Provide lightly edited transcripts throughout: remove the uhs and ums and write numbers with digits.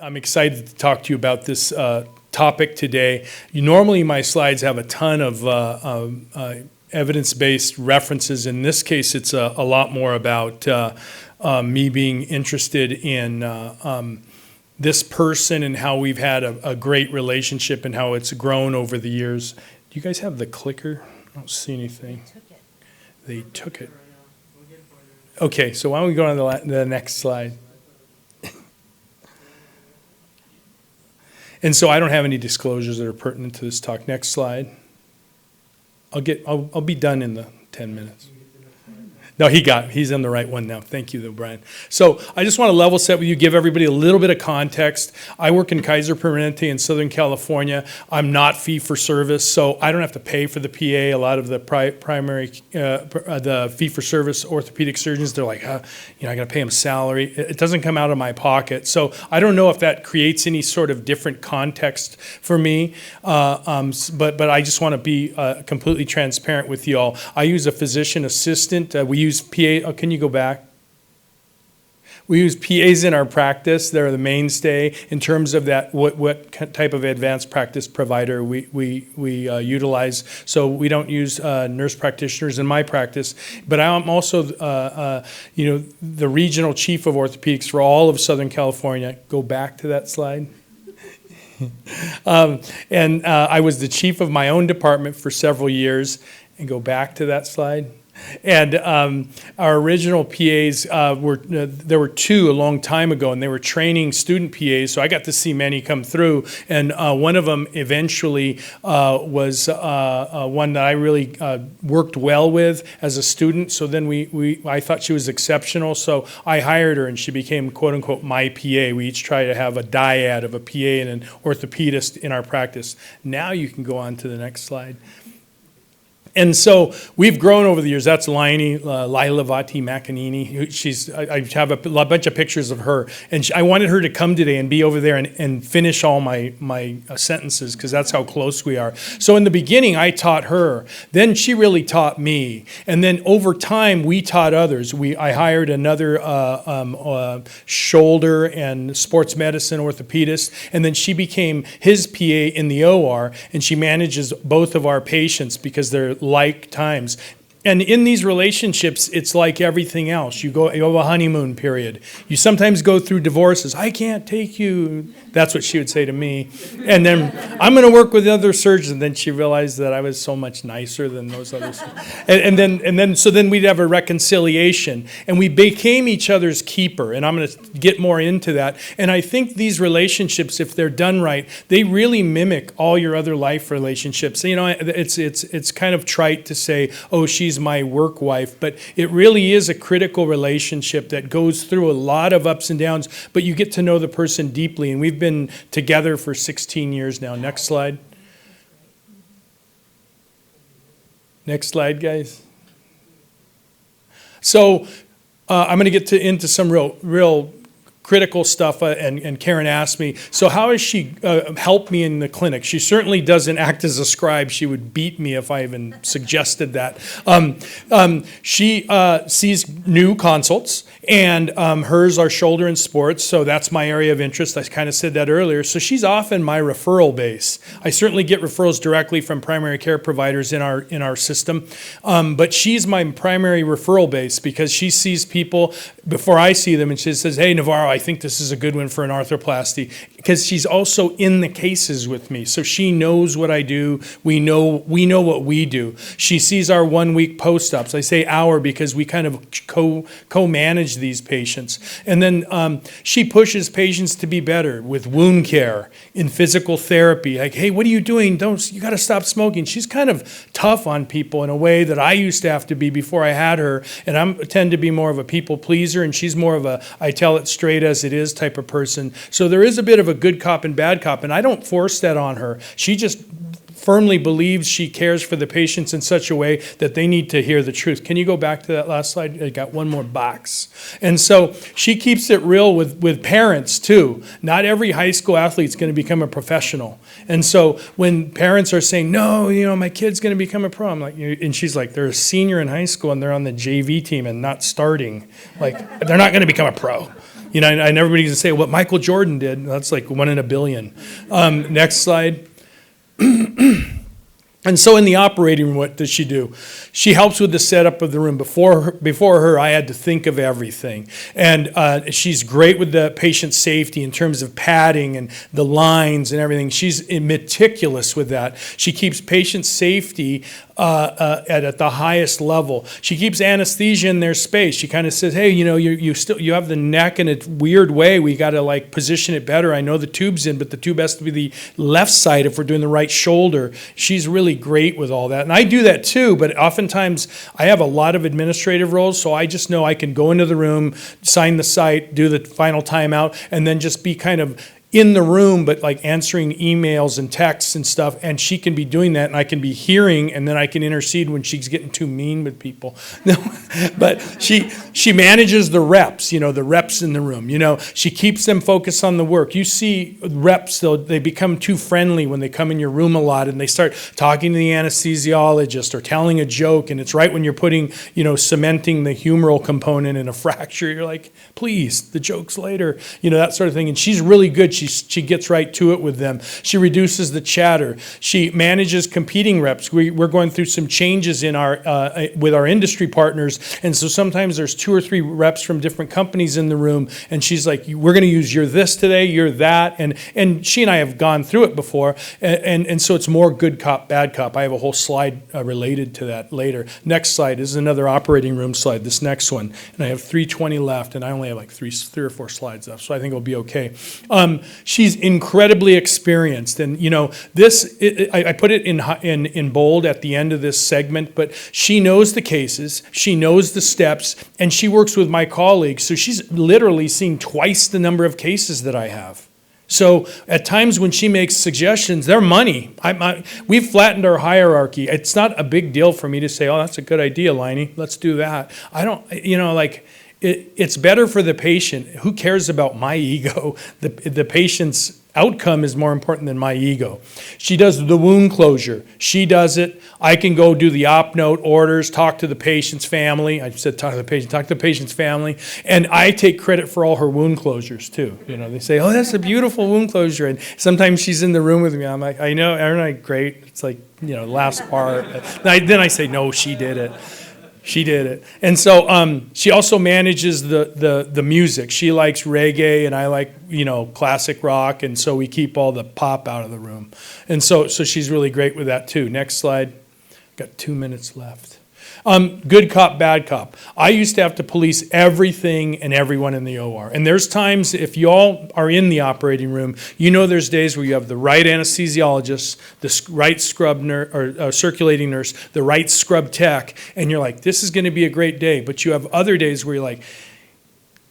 I'm excited to talk to you about this topic today. Normally, my slides have a ton of evidence-based references. In this case, it's a lot more about me being interested in this person and how we've had a great relationship and how it's grown over the years. Do you guys have the clicker? I don't see anything. They took it. Okay, so why don't we go on to the next slide? And so I don't have any disclosures that are pertinent to this talk. Next slide. I'll be done in the 10 minutes. No, he's on the right one now. Thank you, though, Brian. So I just want to level set with you, give everybody a little bit of context. I work in Kaiser Permanente in Southern California. I'm not fee-for-service, so I don't have to pay for the PA. A lot of the the fee-for-service orthopedic surgeons, they're like, I got to pay them salary. It doesn't come out of my pocket. So I don't know if that creates any sort of different context for me, but I just want to be completely transparent with you all. I use a physician assistant. We use PA. Oh, can you go back? We use PAs in our practice. They're the mainstay in terms of that. What type of advanced practice provider we utilize. So we don't use nurse practitioners in my practice. But I'm also the regional chief of orthopedics for all of Southern California. Go back to that slide. And I was the chief of my own department for several years. And go back to that slide. And our original PAs there were two a long time ago, and they were training student PAs. So I got to see many come through, and one of them eventually was one that I really worked well with as a student. So then I thought she was exceptional, so I hired her, and she became quote unquote my PA. We each try to have a dyad of a PA and an orthopedist in our practice. Now you can go on to the next slide. And so we've grown over the years. That's Lila Vati Macanini. I have a bunch of pictures of her. And I wanted her to come today and be over there and finish all my sentences, because that's how close we are. So in the beginning, I taught her. Then she really taught me. And then over time, we taught others. I hired another shoulder and sports medicine orthopedist. And then she became his PA in the OR. And she manages both of our patients because they're like times. And in these relationships, it's like everything else. You have a honeymoon period. You sometimes go through divorces. I can't take you. That's what she would say to me. And then I'm going to work with other surgeons. And then she realized that I was so much nicer than those others. So then we'd have a reconciliation. And we became each other's keeper. And I'm going to get more into that. And I think these relationships, if they're done right, they really mimic all your other life relationships. You know, it's kind of trite to say, oh, she's my work wife, but it really is a critical relationship that goes through a lot of ups and downs, but you get to know the person deeply, and we've been together for 16 years now. Next slide. Next slide, guys. So I'm going to get into some real critical stuff, and Karen asked me, so how has she helped me in the clinic? She certainly doesn't act as a scribe. She would beat me if I even suggested that. She sees new consults, and hers are shoulder and sports, so that's my area of interest. I kind of said that earlier. So she's often my referral base. I certainly get referrals directly from primary care providers in our system, but she's my primary referral base because she sees people before I see them, and she says, hey, Navarro, I think this is a good one for an arthroplasty, because she's also in the cases with me. So she knows what I do. We know what we do. She sees our 1 week post-ups. I say our because we kind of co-manage these patients. And then she pushes patients to be better with wound care, in physical therapy. Like, hey, what are you doing? You got to stop smoking. She's kind of tough on people in a way that I used to have to be before I had her. And I tend to be more of a people pleaser, and she's more of a I tell it straight as it is type of person. So there is a bit of a good cop and bad cop, and I don't force that on her. She just firmly believes she cares for the patients in such a way that they need to hear the truth. Can you go back to that last slide? I got one more box. And so she keeps it real with parents too. Not every high school athlete's going to become a professional. And so when parents are saying, no, my kid's going to become a pro, I'm like, and she's like, they're a senior in high school and they're on the JV team and not starting. Like, they're not going to become a pro. You know, and everybody's gonna say what Michael Jordan did. That's like 1 in a billion. Next slide. And so in the operating room, what does she do? She helps with the setup of the room. Before her, I had to think of everything. And she's great with the patient safety in terms of padding and the lines and everything. She's meticulous with that. She keeps patient safety at the highest level. She keeps anesthesia in their space. She kind of says, hey, you know, you have the neck in a weird way. We got to like position it better. I know the tube's in, but the tube has to be the left side if we're doing the right shoulder. She's really great with all that. And I do that too, but oftentimes I have a lot of administrative roles, so I just know I can go into the room, sign the site, do the final timeout, and then just be kind of in the room, but like answering emails and texts and stuff, and she can be doing that, and I can be hearing, and then I can intercede when she's getting too mean with people. No, but she manages the reps, you know, the reps in the room. You know, she keeps them focused on the work. You see reps, though, they become too friendly when they come in your room a lot, and they start talking to the anesthesiologist or telling a joke, and it's right when you're putting, you know, cementing the humeral component in a fracture. You're like, please, the joke's later, you know, that sort of thing. And she's really good. She gets right to it with them. She reduces the chatter. She manages competing reps. We're going through some changes in our with our industry partners, and so sometimes there's 2 or 3 reps from different companies in the room, and she's like, we're going to use you're this today, you're that, and she and I have gone through it before, and so it's more good cop, bad cop. I have a whole slide related to that later. Next slide is another operating room slide, this next one, and I have 3:20 left, and I only have like three or four slides left, so I think it'll be okay. She's incredibly experienced, and you know this. I put it in bold at the end of this segment, but she knows the cases, she knows the steps, and she works with my colleagues. So she's literally seen twice the number of cases that I have. So at times when she makes suggestions, they're money. We've flattened our hierarchy. It's not a big deal for me to say, "Oh, that's a good idea, Liney. Let's do that." I don't, you know, like. It's better for the patient. Who cares about my ego? The patient's outcome is more important than my ego. She does the wound closure. She does it. I can go do the op note orders, talk to the patient's family. I said talk to the patient, talk to the patient's family. And I take credit for all her wound closures too. You know, they say, oh, that's a beautiful wound closure. And sometimes she's in the room with me. I'm like, I know, aren't I great? It's like, you know, last part. Then I say, no, she did it. She did it. And so she also manages the music. She likes reggae and I like, you know, classic rock. And so we keep all the pop out of the room. And so she's really great with that too. Next slide. Got 2 minutes left. Good cop, bad cop. I used to have to police everything and everyone in the OR. And there's times, if you all are in the operating room, you know there's days where you have the right anesthesiologist, the right scrub nurse, or circulating nurse, the right scrub tech, and you're like, this is going to be a great day. But you have other days where you're like,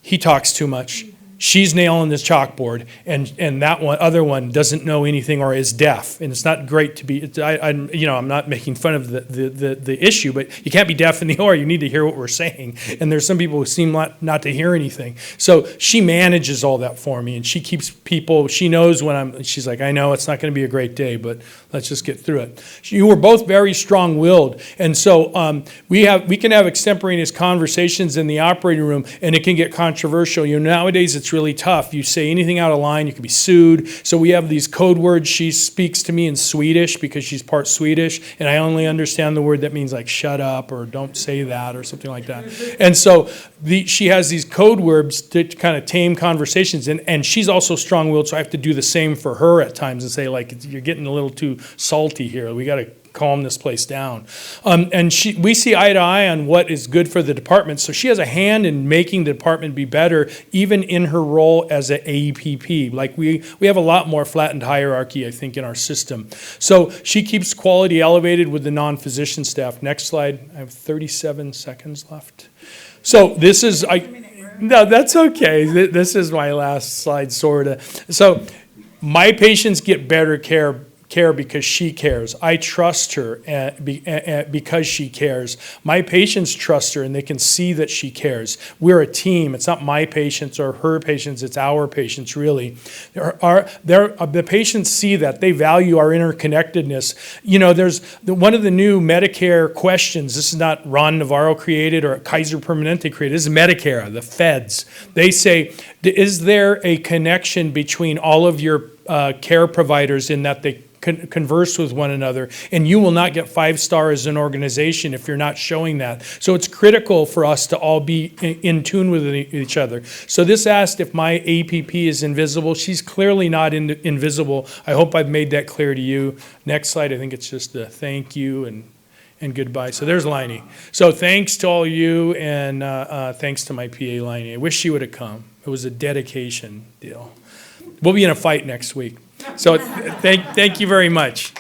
he talks too much. She's nailing this chalkboard, and that other one doesn't know anything or is deaf, and it's not great to be. I'm not making fun of the issue, but you can't be deaf in the OR. You need to hear what we're saying, and there's some people who seem not to hear anything. So she manages all that for me, and she keeps people. She knows when she's like, I know it's not going to be a great day, but let's just get through it. You were both very strong-willed, and so we can have extemporaneous conversations in the operating room, and it can get controversial. You know, nowadays it's really tough. You say anything out of line, you can be sued. So we have these code words. She speaks to me in Swedish because she's part Swedish, and I only understand the word that means like shut up or don't say that or something like that. And so she has these code words to kind of tame conversations, and she's also strong-willed, so I have to do the same for her at times and say, like, you're getting a little too salty here. We got to calm this place down. And we see eye to eye on what is good for the department. So she has a hand in making the department be better, even in her role as an AEPP. Like we have a lot more flattened hierarchy, I think, in our system. So she keeps quality elevated with the non-physician staff. Next slide. I have 37 seconds left. So this is, no, that's okay. This is my last slide, sort of. So my patients get better care care because she cares. I trust her because she cares. My patients trust her and they can see that she cares. We're a team. It's not my patients or her patients, it's our patients, really. The patients see that. They value our interconnectedness. You know, there's one of the new Medicare questions. This is not Ron Navarro created or Kaiser Permanente created. This is Medicare, the feds. They say, is there a connection between all of your care providers in that they converse with one another, and you will not get 5-star as an organization if you're not showing that. So it's critical for us to all be in tune with each other. So this asked if my APP is invisible. She's clearly not invisible. I hope I've made that clear to you. Next slide, I think it's just a thank you and goodbye. So there's Liney. So thanks to all you, and thanks to my PA, Liney. I wish she would have come. It was a dedication deal. We'll be in a fight next week. So thank you very much.